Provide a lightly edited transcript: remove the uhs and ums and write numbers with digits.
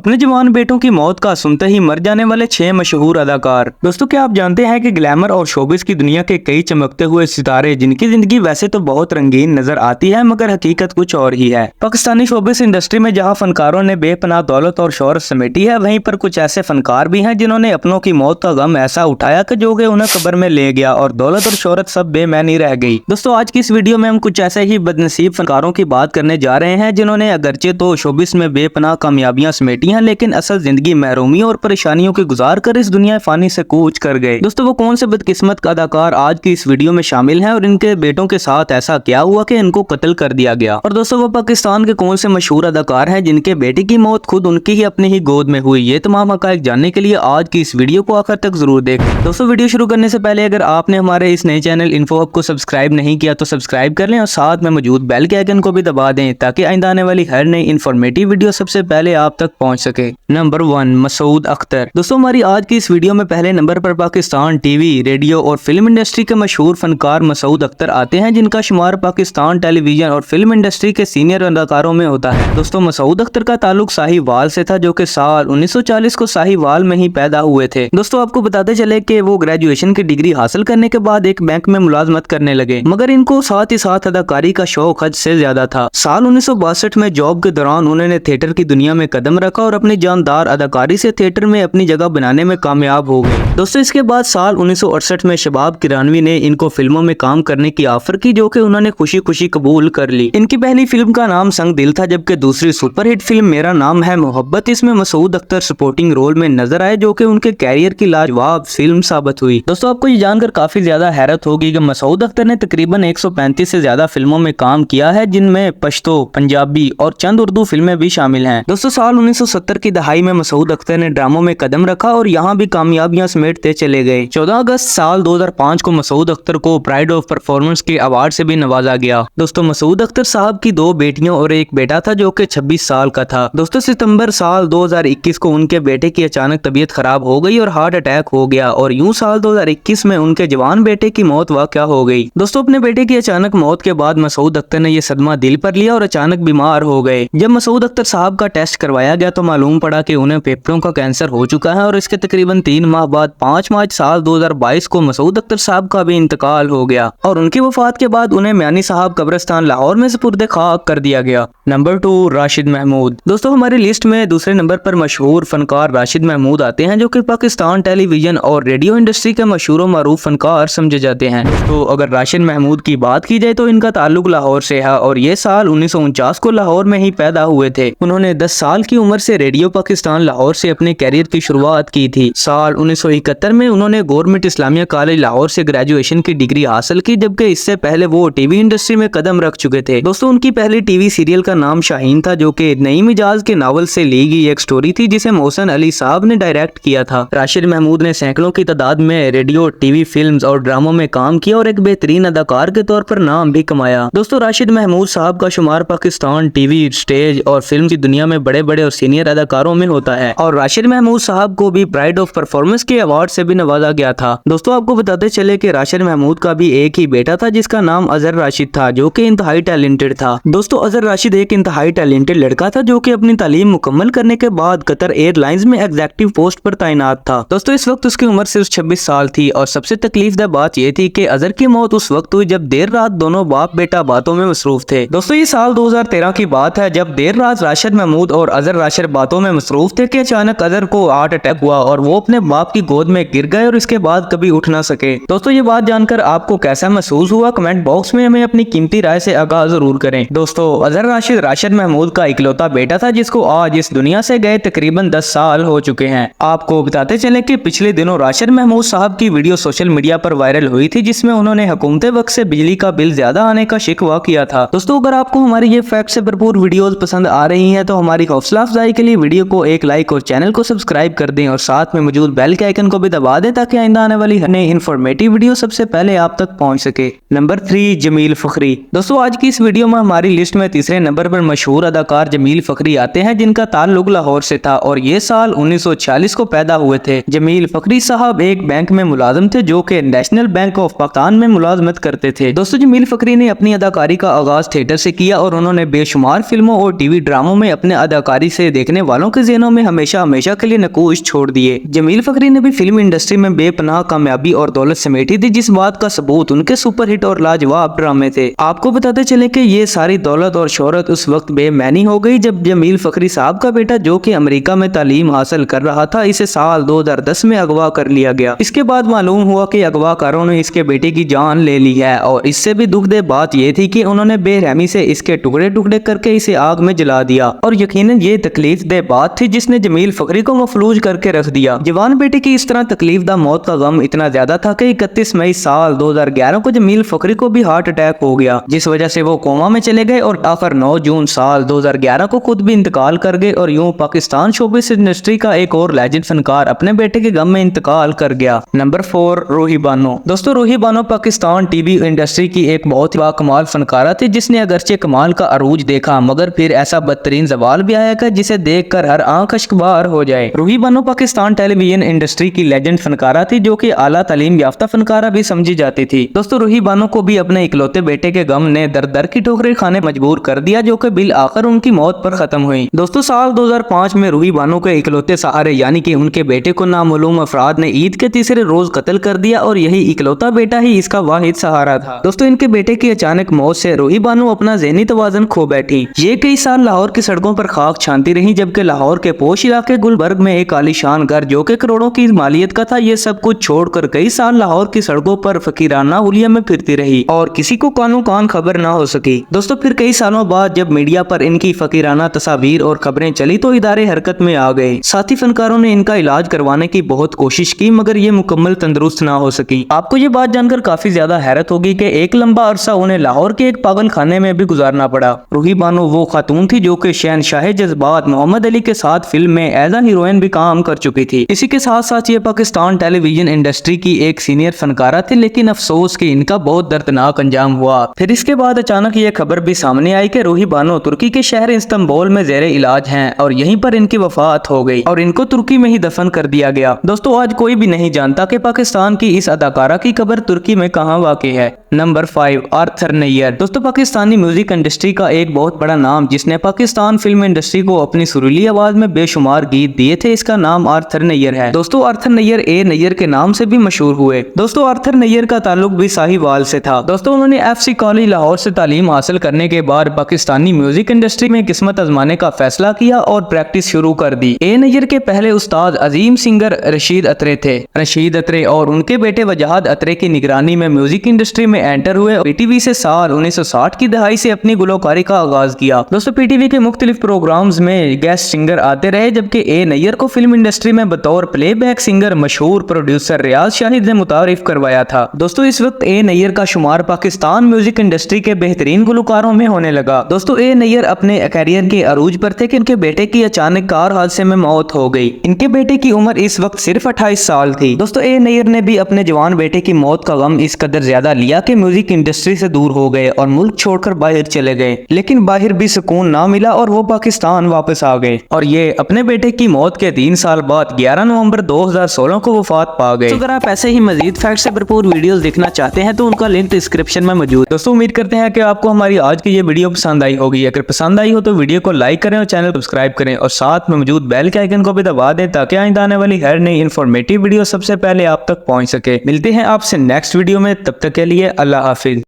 अपने जवान बेटों की मौत का सुनते ही मर जाने वाले 6 मशहूर अदाकार। दोस्तों क्या आप जानते हैं कि ग्लैमर और शोबिस की दुनिया के कई चमकते हुए सितारे जिनकी जिंदगी वैसे तो बहुत रंगीन नजर आती है मगर हकीकत कुछ और ही है। पाकिस्तानी शोबिस इंडस्ट्री में जहां फनकारों ने बेपनाह दौलत और शोहरत समेटी है, वहीं पर कुछ ऐसे फनकार भी हैं जिन्होंने अपनों की मौत का गम ऐसा उठाया कि जो कि उन्हें कब्र में ले गया और दौलत और शोहरत सब बेमैनी रह गई। दोस्तों आज की इस वीडियो में हम कुछ ऐसे ही बदनसीब फनकारों की बात करने जा रहे हैं जिन्होंने अगरचे तो शोबिस में बेपनाह कामयाबियां समेटी हैं, लेकिन असल जिंदगी महरूमी और परेशानियों की गुजार कर इस दुनिया फानी से कूच कर गए। दोस्तों वो कौन से बदकिस्मत अदाकार आज की इस वीडियो में शामिल हैं और इनके बेटों के साथ ऐसा क्या हुआ कि इनको कत्ल कर दिया गया। और दोस्तों वो पाकिस्तान के कौन से मशहूर अदाकार हैं जिनके बेटे की मौत खुद उनकी ही अपनी ही गोद में हुई। ये तमाम हकायक जानने के लिए आज की इस वीडियो को आखिर तक जरूर देखें। दोस्तों वीडियो शुरू करने से पहले अगर आपने हमारे इस नए चैनल इन्फो हब को सब्सक्राइब नहीं किया तो सब्सक्राइब कर लें और साथ में मौजूद बेल के आइकन को भी दबा दें ताकि आइंदा आने वाली हर नई इन्फॉर्मेटिव वीडियो सबसे पहले आप तक पहुंच सके। नंबर 1 मसूद अख्तर। दोस्तों हमारी आज की इस वीडियो में पहले नंबर पर पाकिस्तान टीवी, रेडियो और फिल्म इंडस्ट्री के मशहूर फनकार मसूद अख्तर आते हैं, जिनका शुमार पाकिस्तान टेलीविजन और फिल्म इंडस्ट्री के सीनियर अदाकारों में होता है। दोस्तों मसूद अख्तर का ताल्लुक साहिवाल से था, जो कि साल 1940 को साहिवाल में ही पैदा हुए थे। दोस्तों आपको बताते चले कि वो ग्रेजुएशन की डिग्री हासिल करने के बाद एक बैंक में मुलाजमत करने लगे, मगर इनको साथ ही साथ अदाकारी का शौक हद से ज्यादा था। साल 1962 में जॉब के दौरान उन्होंने थिएटर की दुनिया में कदम रखा और अपनी जानदार अदाकारी से थिएटर में अपनी जगह बनाने में कामयाब हो गए। दोस्तों इसके बाद साल 1968 में शबाब किरानवी ने इनको फिल्मों में काम करने की ऑफर की, जो कि उन्होंने खुशी खुशी कबूल कर ली। इनकी पहली फिल्म का नाम संग दिल था, जबकि दूसरी सुपरहिट फिल्म मेरा नाम है मोहब्बत, इसमें मसूद अख्तर सपोर्टिंग रोल में नजर आए, जो कि उनके कैरियर की लाजवाब फिल्म साबित हुई। दोस्तों आपको ये जानकर काफी ज्यादा हैरत होगी कि मसूद अख्तर ने तकरीबन 135 से ज्यादा फिल्मों में काम किया है, जिनमें पश्तो, पंजाबी और चंद उर्दू फिल्में भी शामिल हैं। दोस्तों साल 1970 की दहाई में मसूद अख्तर ने ड्रामों में कदम रखा और यहाँ भी कामयाबियां समेटते चले गए। 14 अगस्त साल 2005 को मसूद अख्तर को प्राइड ऑफ परफॉर्मेंस के अवार्ड से भी नवाजा गया। दोस्तों मसूद अख्तर साहब की 2 बेटियों और एक बेटा था, जो कि 26 साल का था। दोस्तों सितंबर साल 2021 को उनके बेटे की अचानक तबीयत खराब हो गई और हार्ट अटैक हो गया और यूं साल 2021 में उनके जवान बेटे की मौत वाक़या हो गई। दोस्तों अपने बेटे की अचानक मौत के बाद मसूद अख्तर ने यह सदमा दिल पर लिया और अचानक बीमार हो गए। जब मसूद अख्तर साहब का टेस्ट करवाया गया तो मालूम पड़ा कि उन्हें फेफड़ों का कैंसर हो चुका है और इसके तकरीबन 3 माह बाद 5 मार्च साल 2022 को मसूद अख्तर साहब का भी इंतकाल हो गया और उनकी वफात के बाद उन्हें म्यानी साहब कब्रिस्तान लाहौर में सुपुर्द खाक कर दिया गया। नंबर 2 राशिद महमूद। दोस्तों हमारी लिस्ट में दूसरे नंबर पर मशहूर फनकार राशिद महमूद आते हैं, जो कि पाकिस्तान टेलीविजन और रेडियो इंडस्ट्री के मशहूर मारूफ फनकार समझे जाते हैं। तो अगर राशिद महमूद की बात की जाए तो इनका ताल्लुक लाहौर से है और ये साल 1949 को लाहौर में ही पैदा हुए थे। उन्होंने 10 साल की उम्र से रेडियो पाकिस्तान लाहौर से अपने कैरियर की शुरुआत की थी। साल 1971 में उन्होंने गवर्नमेंट इस्लामिया कॉलेज लाहौर से ग्रेजुएशन की डिग्री हासिल की, जबकि इससे पहले वो टीवी इंडस्ट्री में कदम रख चुके थे। दोस्तों उनकी पहली टीवी सीरियल का नाम शाहीन था, जो कि नई मिजाज के नावल से ली गई एक स्टोरी थी जिसे मोहसन अली साहब ने डायरेक्ट किया था। राशिद महमूद ने सैकड़ों की तादाद में रेडियो, टीवी, फिल्म्स और ड्रामों में काम किया और एक बेहतरीन अदाकार के तौर पर नाम भी कमाया। दोस्तों राशिद महमूद साहब का शुमार पाकिस्तान टीवी, स्टेज और फिल्म की दुनिया में बड़े बड़े और सीनियर अदाकारों में होता है और राशिद महमूद साहब को भी प्राइड ऑफ परफॉर्मेंस के अवार्ड से भी नवाजा गया था। दोस्तों आपको बताते चले कि राशिद महमूद का भी एक ही बेटा था जिसका नाम अजहर राशिद था, जो कि इंतहाई टैलेंटेड था। दोस्तों अजहर राशिद एक इंतहाई टैलेंटेड लड़का था, जो कि अपनी तालीम मुकम्मल करने के बाद कतर एयरलाइंस में एग्जीक्यूटिव पोस्ट पर तैनात था। दोस्तों इस वक्त उसकी उम्र सिर्फ 26 साल थी और सबसे तकलीफदेह बात यह थी कि अजहर की मौत उस वक्त हुई जब देर रात दोनों बाप बेटा बातों में मसरूफ थे। दोस्तों ये साल 2013 की बात है, जब देर रात राशिद महमूद और अजहर राशिद बातों में मसरूफ थे कि अचानक अजहर को हार्ट अटैक हुआ और वो अपने बाप की गोद में गिर गए और इसके बाद कभी उठ ना सके। दोस्तों ये बात जानकर आपको कैसा महसूस हुआ, कमेंट बॉक्स में हमें अपनी कीमती राय से आगाह जरूर करें। दोस्तों अजहर राशिद राशिद महमूद का इकलौता बेटा था, जिसको आज इस दुनिया से गए तकरीबन 10 साल हो चुके हैं। आपको बताते चले कि पिछले दिनों राशिद महमूद साहब की वीडियो सोशल मीडिया पर वायरल हुई थी, जिसमें उन्होंने हुकूमत वक्त से बिजली का बिल ज्यादा आने का शिकवा किया था। दोस्तों अगर आपको हमारी ये फैक्ट से भरपूर वीडियोस पसंद आ रही हैं तो हमारी हौसला अफजाई के लिए वीडियो को एक लाइक और चैनल को सब्सक्राइब कर दें और साथ में मौजूद बेल के आइकन को भी दबा दें ताकि आइंदा आने वाली नई इन्फॉर्मेटिव वीडियो सबसे पहले आप तक पहुंच सके। नंबर 3 जमील फखरी। दोस्तों आज की इस वीडियो में हमारी लिस्ट में तीसरे नंबर पर मशहूर अदाकार जमील फखरी आते हैं, जिनका ताल्लुक लाहौर से था और ये साल 1946 को पैदा हुए थे। जमील फखरी साहब एक बैंक में मुलाजिम थे, जो कि नेशनल बैंक ऑफ पाकिस्तान में मुलाजमत करते थे। दोस्तों जमील फखरी ने अपनी अदाकारी का आगाज थिएटर से किया और उन्होंने बेशुमार फिल्मों और टीवी ड्रामों में अपने अदाकारी से देखने देखने वालों के ज़हनों में हमेशा हमेशा के लिए नकूश छोड़ दिए। जमील फकरी ने भी फिल्म इंडस्ट्री में बेपनाह कामयाबी और दौलत समेटी थी, जिस बात का सबूत उनके सुपरहिट और लाजवाब ड्रामे थे। आपको बताते चले कि ये सारी दौलत और शोहरत उस वक्त बेमैनी हो गई जब जमील फकरी साहब का बेटा, जो कि अमेरिका में तालीम हासिल कर रहा था, इसे साल 2010 में अगवा कर लिया गया। इसके बाद मालूम हुआ कि अगवाकारों ने इसके बेटे की जान ले ली है, और इससे भी दुखदे बात यह थी कि उन्होंने बेरहमी से इसके टुकड़े टुकड़े करके इसे आग में जला दिया। और यकीनन ये तकलीफ दे बात थी जिसने जमील फकरी को मफलूज करके रख दिया। जवान बेटे की इस तरह तकलीफ दा मौत का गम इतना ज्यादा था कि 31 मई साल 2011 को जमील फकरी को भी हार्ट अटैक हो गया, जिस वजह से वो कोमा में चले गए और आखिर 9 जून साल 2011 को खुद भी इंतकाल कर गए। और यूं पाकिस्तान शोबिस इंडस्ट्री का एक और लेजेंड फनकार अपने बेटे के गम में इंतकाल कर गया। नंबर 4, रूही बानो। दोस्तों, रूही बानो पाकिस्तान टीवी इंडस्ट्री की एक बहुत ही बाकमाल फनकारा थी, जिसने अगरचे कमाल का अरूज देखा, मगर फिर ऐसा बदतरीन जवाल भी आया कि जिसे देखकर हर आंख अश्कबार हो जाए। रूही बानो पाकिस्तान टेलीविजन इंडस्ट्री की लेजेंड फनकारा थी, जो कि आला तालीम याफ्ता फनकारा भी समझी जाती थी। दोस्तों, रूही बानो को भी अपने इकलौते बेटे के गम ने दर दर की ठोकरें खाने मजबूर कर दिया, जो कि बिल आखिर उनकी मौत पर खत्म हुई। दोस्तों, साल 2005 में रूही बानो के इकलौते सहारे यानी कि उनके बेटे को नामालूम अफराद ने ईद के तीसरे रोज कत्ल कर दिया, और यही इकलौता बेटा ही इसका वाहिद सहारा था। दोस्तों, इनके बेटे की अचानक मौत से रूही बानो अपना ज़हनी तवाज़ुन खो बैठी। ये कई साल लाहौर की सड़कों पर खाक छानती रही, जबकि लाहौर के पोश इलाके गुलबर्ग में एक आलीशान घर जो कि करोड़ों की मालियत का था, ये सब कुछ छोड़कर कई साल लाहौर की सड़कों पर फकीराना हुलिया में फिरती रही और किसी को कानों कान खबर ना हो सकी। दोस्तों, फिर कई सालों बाद जब मीडिया पर इनकी फकीराना तस्वीर और खबरें चली तो इदारे हरकत में आ गए। साथी फनकारों ने इनका इलाज करवाने की बहुत कोशिश की, मगर ये मुकम्मल तंदुरुस्त ना हो सकी। आपको ये बात जानकर काफी ज्यादा हैरत होगी कि एक लंबा अरसा उन्हें लाहौर के एक पागल खाने में भी गुजारना पड़ा। रूही बानो वो खातून थी जो कि शहनशाह जज्बात मोहम्मद अली के साथ फिल्म में एज अ हीरोइन भी काम कर चुकी थी। इसी के साथ साथ ये पाकिस्तान टेलीविजन इंडस्ट्री की एक सीनियर फनकारा थी, लेकिन अफसोस कि इनका बहुत दर्दनाक अंजाम हुआ। फिर इसके बाद अचानक ये खबर भी सामने आई कि रूही बानो तुर्की के शहर इस्तांबुल में जेरे इलाज हैं और यहीं पर इनकी वफात हो गई और इनको तुर्की में ही दफन कर दिया गया। दोस्तों, आज कोई भी नहीं जानता कि पाकिस्तान की इस अदाकारा की कब्र तुर्की में कहाँ वाक़ई है। नंबर 5, आर्थर नैयर। दोस्तों, पाकिस्तानी म्यूजिक इंडस्ट्री का एक बहुत बड़ा नाम जिसने पाकिस्तान फिल्म इंडस्ट्री को अपनी सुरीली आवाज में बेशुमार गीत दिए थे, इसका नाम आर्थर नैयर है। दोस्तों, आर्थर नैयर ए नैयर के नाम से भी मशहूर हुए। दोस्तों, आर्थर नैयर का ताल्लुक भी साहिवाल से था। दोस्तों, उन्होंने FC कॉलेज लाहौर से तालीम हासिल करने के बाद पाकिस्तानी म्यूजिक इंडस्ट्री में किस्मत आजमाने का फैसला किया और प्रैक्टिस शुरू कर दी। ए नैयर के पहले उस्ताद अजीम सिंगर रशीद अत्रे थे। रशीद अत्रे और उनके बेटे वजाहत अत्रे की निगरानी में म्यूजिक इंडस्ट्री में एंटर हुए। PTV से साल 1960 की दहाई से अपनी गुलकारी का आगाज किया। दोस्तों, PTV के मुख्तलिफ प्रोग्राम्स में गेस्ट सिंगर आते रहे, जबकि ए नैयर को फिल्म इंडस्ट्री में बतौर प्लेबैक सिंगर मशहूर प्रोड्यूसर रियाज शाहिद ने मुतारिफ करवाया था। दोस्तों, इस वक्त ए नैयर का शुमार पाकिस्तान म्यूजिक इंडस्ट्री के बेहतरीन गुलकारों में होने लगा। दोस्तों, ए नैयर अपने कैरियर के अरूज पर थे कि इनके बेटे की अचानक कार हादसे में मौत हो गई। इनके बेटे की उम्र इस वक्त सिर्फ 28 साल थी। दोस्तों, ए नैयर ने भी अपने जवान बेटे की मौत का गम इस कदर ज्यादा लिया कि म्यूजिक इंडस्ट्री से दूर हो गए और मुल्क छोड़कर बाहर चले गए, लेकिन बाहर भी सुकून ना मिला और वो पाकिस्तान वापस आ गए और ये अपने बेटे की मौत के 3 साल बाद 11 नवंबर 2016 को वफात पा गए। तो अगर आप ऐसे ही मजीद फैक्ट से भरपूर वीडियोस देखना चाहते हैं तो उनका लिंक डिस्क्रिप्शन में मौजूद। दोस्तों, उम्मीद करते हैं कि आपको हमारी आज की ये वीडियो पसंद आई होगी। अगर पसंद आई हो तो वीडियो को लाइक करें और चैनल सब्सक्राइब करें और साथ में मौजूद बेल के आइकन को भी दबा दें ताकि आइंदा आने वाली हर नई इन्फॉर्मेटिव वीडियो सबसे पहले आप तक पहुंच सके। मिलते हैं आपसे नेक्स्ट वीडियो में, तब तक के लिए अल्लाह हाफिज।